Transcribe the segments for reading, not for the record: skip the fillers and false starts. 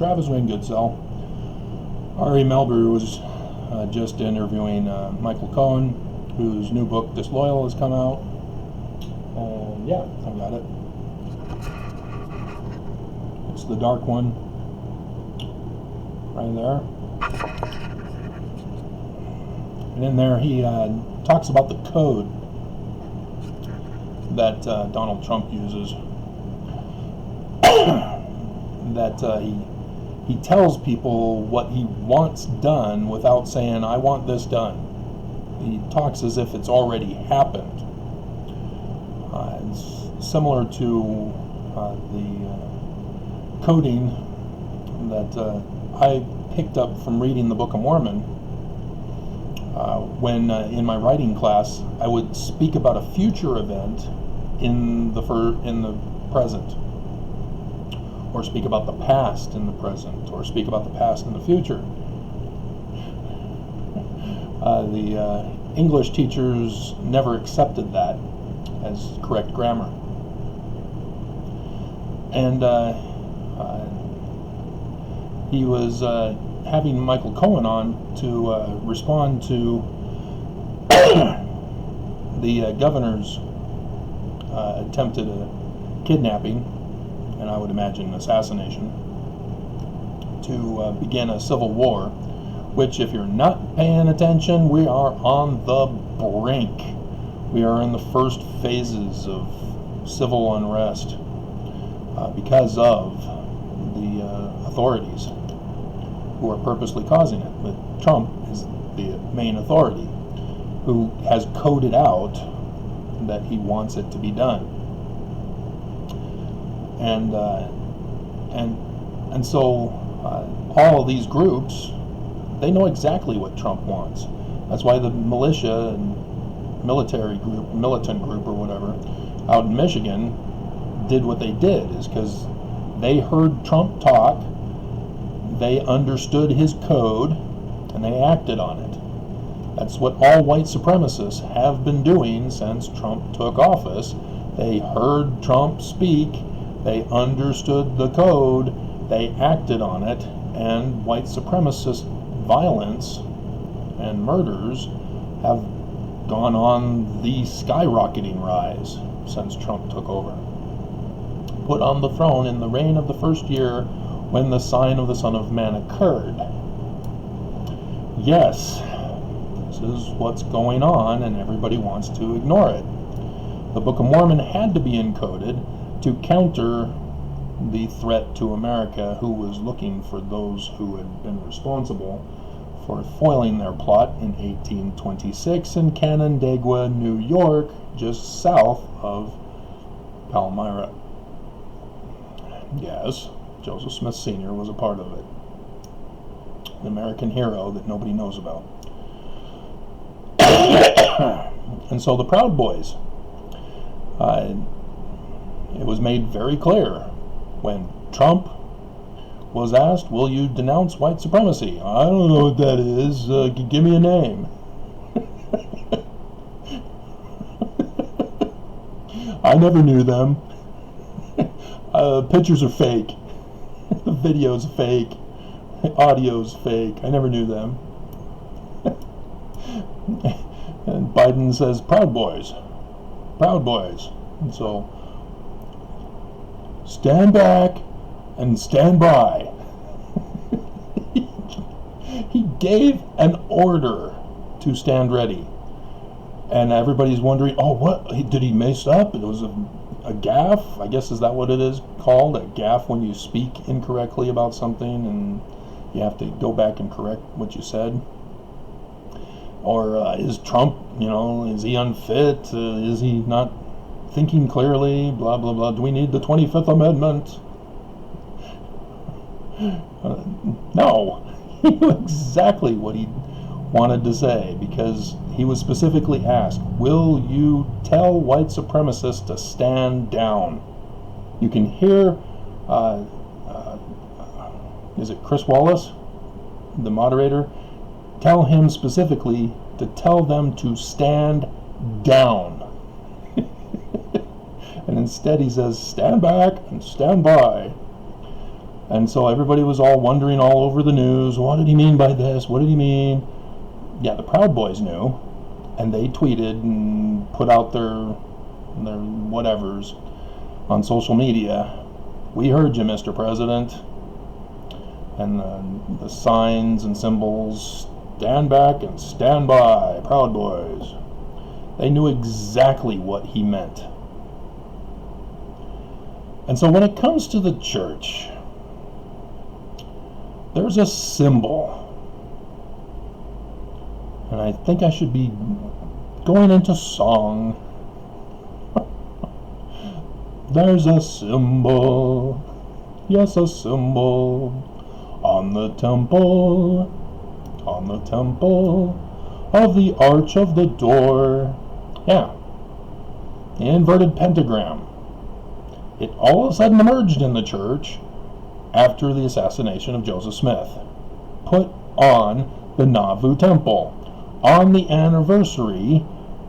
Travis Wayne Goodsell. Ari Melber was just interviewing Michael Cohen, whose new book, Disloyal, has come out. And yeah, I got it. It's the dark one, right there. And in there he talks about the code that Donald Trump uses. That he tells people what he wants done without saying, I want this done. He talks as if it's already happened. It's similar to the coding that I picked up from reading the Book of Mormon. When in my writing class, I would speak about a future event in the present, or speak about the past in the present, or speak about the past in the future. The English teachers never accepted that as correct grammar. And he was having Michael Cohen on to respond to the governor's attempted kidnapping, and I would imagine assassination, to begin a civil war, which, if you're not paying attention, we are on the brink. We are in the first phases of civil unrest because of the authorities who are purposely causing it. But Trump is the main authority who has coded out that he wants it to be done. And so all of these groups, they know exactly what Trump wants. That's why the militia and militant group or whatever out in Michigan did what they did, is because they heard Trump talk, they understood his code, and they acted on it. That's what all white supremacists have been doing since Trump took office. They heard Trump speak, they understood the code, they acted on it, and white supremacist violence and murders have gone on the skyrocketing rise since Trump took over. Put on the throne in the reign of the first year when the sign of the Son of Man occurred. Yes, this is what's going on, and everybody wants to ignore it. The Book of Mormon had to be encoded to counter the threat to America, who was looking for those who had been responsible for foiling their plot in 1826 in Canandaigua, New York, just south of Palmyra. Yes, Joseph Smith Sr. was a part of it. An American hero that nobody knows about. And so the Proud Boys, it was made very clear when Trump was asked, will you denounce white supremacy? I don't know what that is. Give me a name. I never knew them. Pictures are fake. The video's fake. Audio's fake. I never knew them. And Biden says, Proud Boys. Proud Boys. And so, stand back and stand by. He gave an order to stand ready. And everybody's wondering, oh, what? Did he mess up? It was a gaffe? I guess, is that what it is called? A gaffe, when you speak incorrectly about something and you have to go back and correct what you said? Or is Trump, is he unfit? Is he not thinking clearly? Blah, blah, blah. Do we need the 25th Amendment? No. He knew exactly what he wanted to say, because he was specifically asked, will you tell white supremacists to stand down? You can hear, is it Chris Wallace, the moderator, tell him specifically to tell them to stand down. And instead he says, stand back and stand by. And so everybody was all wondering all over the news, what did he mean by this? What did he mean? Yeah, the Proud Boys knew, and they tweeted and put out their whatevers on social media. We heard you, Mr. President. And the signs and symbols, stand back and stand by, Proud Boys. They knew exactly what he meant. And so when it comes to the church, there's a symbol. And I think I should be going into song. There's a symbol, yes, a symbol, on the temple of the arch of the door. Yeah, the inverted pentagram. It all of a sudden emerged in the church after the assassination of Joseph Smith, put on the Nauvoo Temple on the anniversary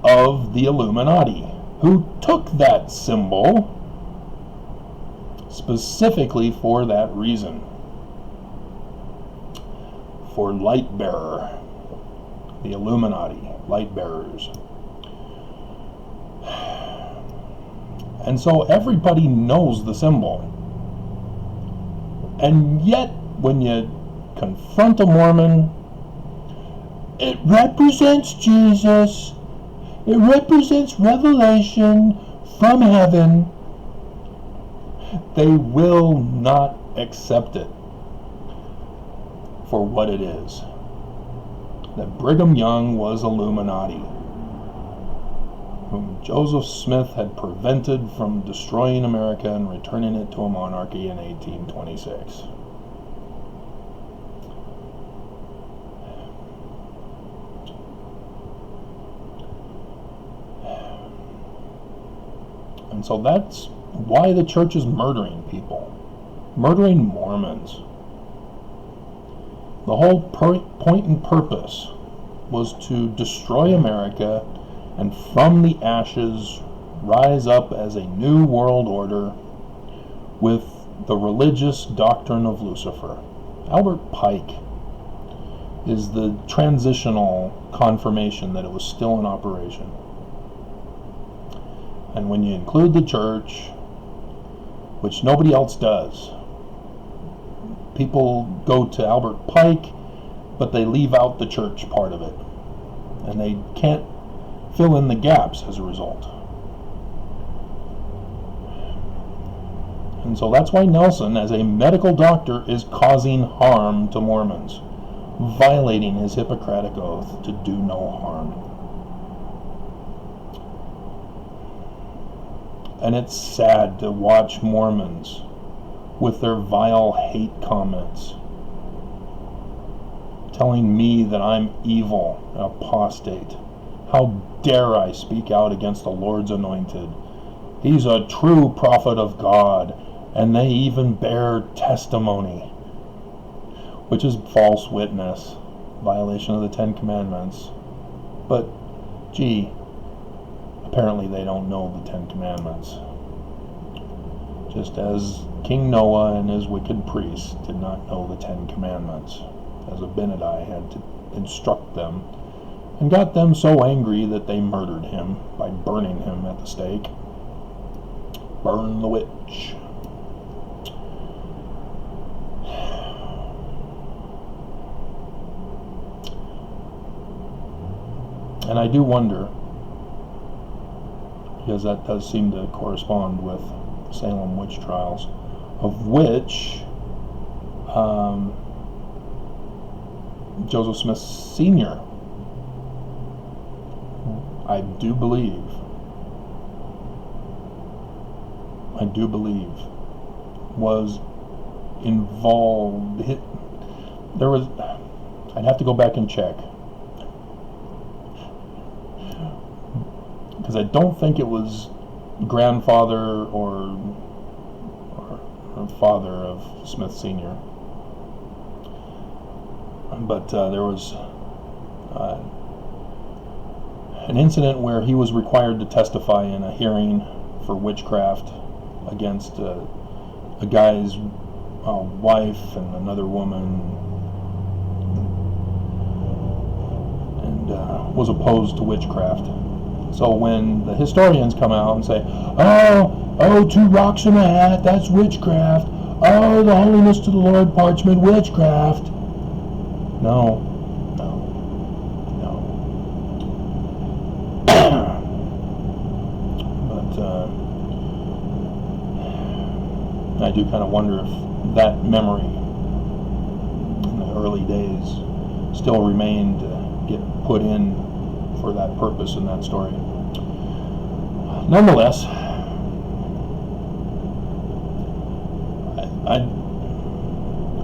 of the Illuminati, who took that symbol specifically for that reason, for light bearer, the Illuminati, light bearers. And so everybody knows the symbol. And yet, when you confront a Mormon, it represents Jesus. It represents revelation from heaven. They will not accept it for what it is. That Brigham Young was Illuminati, whom Joseph Smith had prevented from destroying America and returning it to a monarchy in 1826. And so that's why the church is murdering people, murdering Mormons. The whole point and purpose was to destroy America and from the ashes rise up as a new world order with the religious doctrine of Lucifer. Albert Pike is the transitional confirmation that it was still in operation. And when you include the church, which nobody else does, people go to Albert Pike, but they leave out the church part of it. And they can't fill in the gaps as a result. And so that's why Nelson, as a medical doctor, is causing harm to Mormons, violating his Hippocratic oath to do no harm. And it's sad to watch Mormons with their vile hate comments, telling me that I'm evil and apostate. How dare I speak out against the Lord's anointed? He's a true prophet of God, and they even bear testimony, which is false witness, violation of the Ten Commandments. But, gee, apparently they don't know the Ten Commandments. Just as King Noah and his wicked priests did not know the Ten Commandments, as Abinadi had to instruct them, and got them so angry that they murdered him by burning him at the stake. Burn the witch. And I do wonder, because that does seem to correspond with Salem witch trials, of which Joseph Smith Sr., I do believe, was involved. There was, I'd have to go back and check, because I don't think it was grandfather or father of Smith Sr. But there was an incident where he was required to testify in a hearing for witchcraft against a guy's wife and another woman, and was opposed to witchcraft. So when the historians come out and say, oh, 2 rocks and a hat, that's witchcraft. Oh, the holiness to the Lord parchment, witchcraft. No. But I do kind of wonder if that memory in the early days still remained to get put in for that purpose in that story. Nonetheless,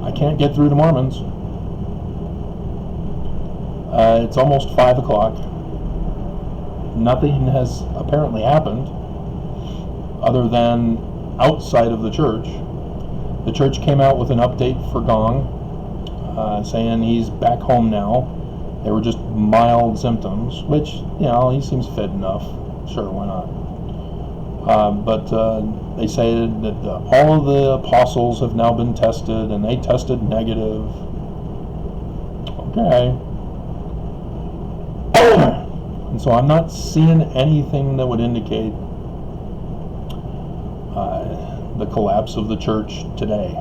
I can't get through to Mormons. It's almost 5 o'clock. Nothing has apparently happened other than outside of the church. The church came out with an update for Gong, saying he's back home now. They were just mild symptoms, which, he seems fit enough. Sure, why not? But they say that all of the apostles have now been tested, and they tested negative. Okay. And so I'm not seeing anything that would indicate the collapse of the church today.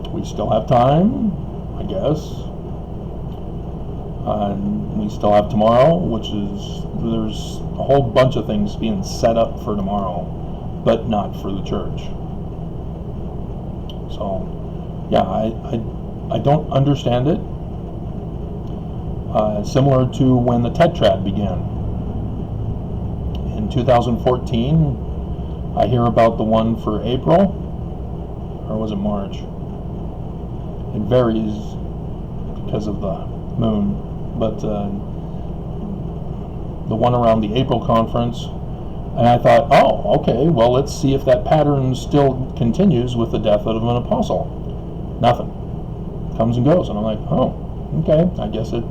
We still have time, I guess. We still have tomorrow, there's a whole bunch of things being set up for tomorrow, but not for the church. So, yeah, I don't understand it. Similar to when the Tetrad began. In 2014, I hear about the one for April, or was it March? It varies because of the moon, but the one around the April conference, and I thought, oh, okay, well, let's see if that pattern still continues with the death of an apostle. Nothing. Comes and goes, and I'm like, oh, okay, I guess it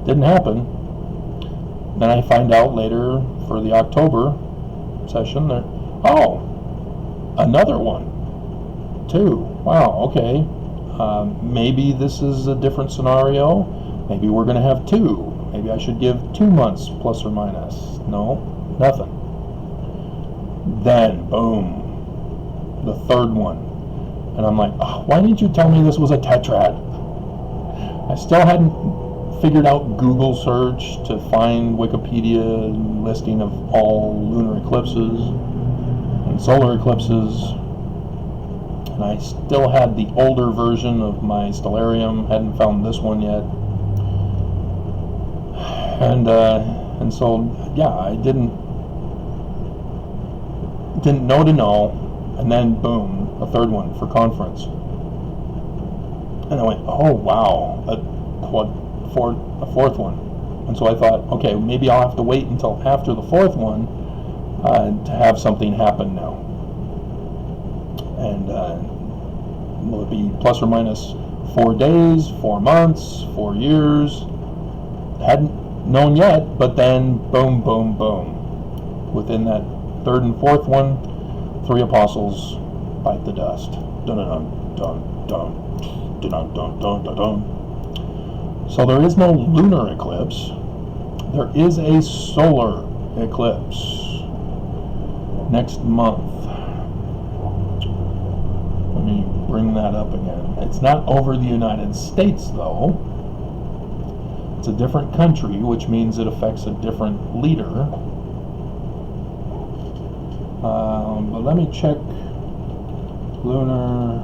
didn't happen. Then I find out later for the October session that, oh, another one, 2. Wow, okay. Maybe this is a different scenario. Maybe we're going to have 2. Maybe I should give 2 months plus or minus. No, nothing. Then, boom, the 3rd one. And I'm like, oh, why didn't you tell me this was a tetrad? I still hadn't figured out Google search to find Wikipedia listing of all lunar eclipses and solar eclipses. And I still had the older version of my stellarium, hadn't found this one yet. And so, yeah, I didn't know to know, and then boom, a 3rd one for conference. And I went, oh wow, a 4th one. And so I thought, okay, maybe I'll have to wait until after the 4th one to have something happen now. And will it be plus or minus 4 days, 4 months, 4 years? Hadn't known yet, but then boom, boom, boom. Within that 3rd and 4th one, 3 apostles bite the dust. Dun dun dun dun dun dun dun dun dun dun. So there is no lunar eclipse. There is a solar eclipse next month. Let me bring that up again. It's not over the United States, though. It's a different country, which means it affects a different leader. But let me check lunar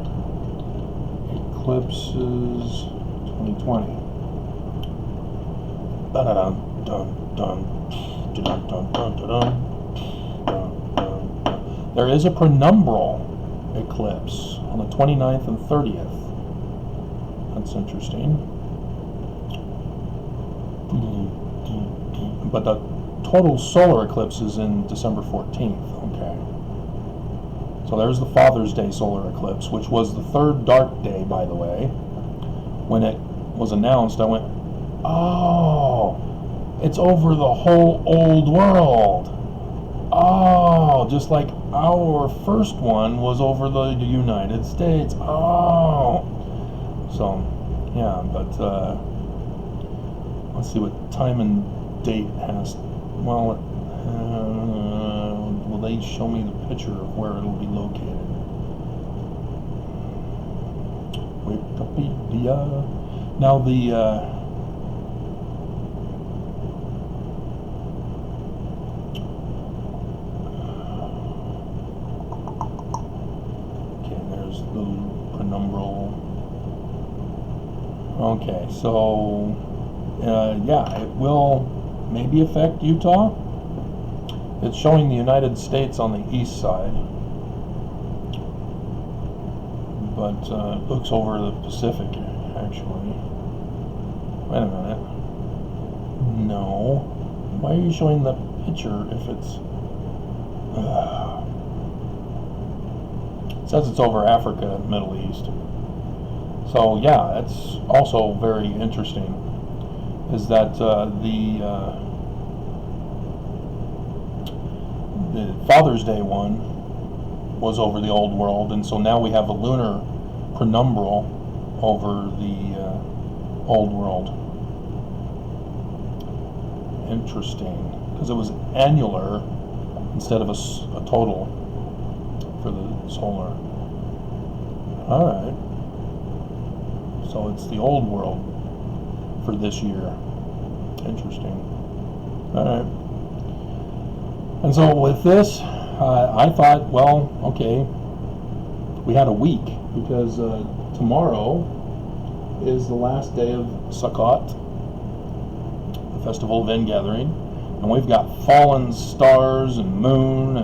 eclipses 2020. Dun dun dun dun dun dun dun dun dun. There is a penumbral eclipse on the 29th and 30th. That's interesting. But the total solar eclipse is in December 14th. Okay. So there's the Father's Day solar eclipse, which was the 3rd dark day, by the way. When it was announced, I went, oh, it's over the whole old world. Oh, wow, just like our first one was over the United States. Oh, so yeah, but let's see what time and date has. Well, will they show me the picture of where it'll be located? Wikipedia. Now the okay, there's the penumbral. Okay, so yeah, it will maybe affect Utah. It's showing the United States on the east side, but it looks over the Pacific, actually. Wait a minute. No. Why are you showing the picture if it's... It says it's over Africa, Middle East. So, yeah, that's also very interesting, is that the Father's Day one was over the Old World, and so now we have a lunar penumbral over the Old World. Interesting, because it was annular instead of a total for the solar. Alright, so it's the Old World for this year. Interesting. Alright. And so with this, I thought, well, okay, we had a week, because tomorrow is the last day of Sukkot, the Festival of Ingathering, and we've got fallen stars and moon,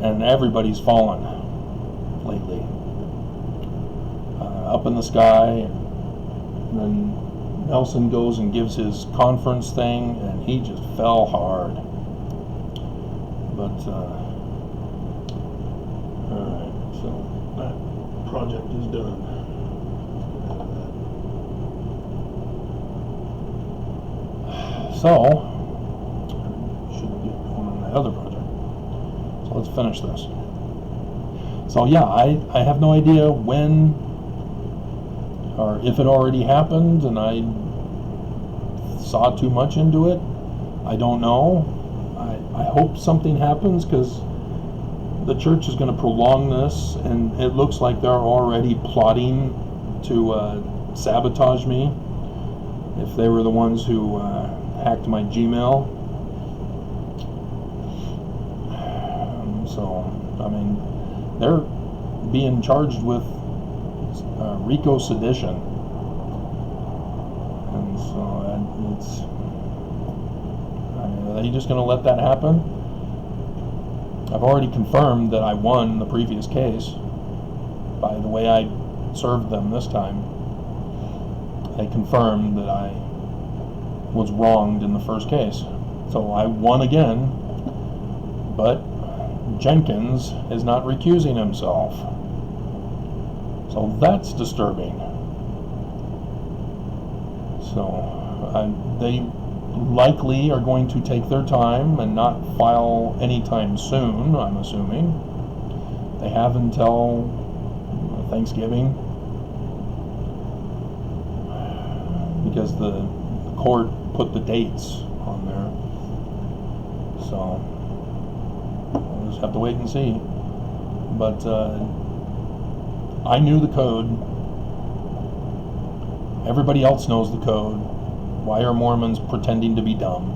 and everybody's fallen lately. Up in the sky, and then Nelson goes and gives his conference thing, and he just fell hard. But, alright, so that project is done. So, should get going on that other project. So let's finish this. So yeah, I have no idea when, or if it already happened and I saw too much into it. I don't know. I hope something happens, because the church is going to prolong this, and it looks like they're already plotting to sabotage me if they were the ones who hacked my Gmail. So, I mean, they're being charged with RICO sedition, and so it's... Are they just going to let that happen? I've already confirmed that I won the previous case by the way I served them this time. They confirmed that I was wronged in the first case. So I won again, but Jenkins is not recusing himself. So that's disturbing. So they likely are going to take their time and not file anytime soon, I'm assuming. They have until Thanksgiving, because the court put the dates on there. So we'll just have to wait and see. But I knew the code. Everybody else knows the code. Why are Mormons pretending to be dumb?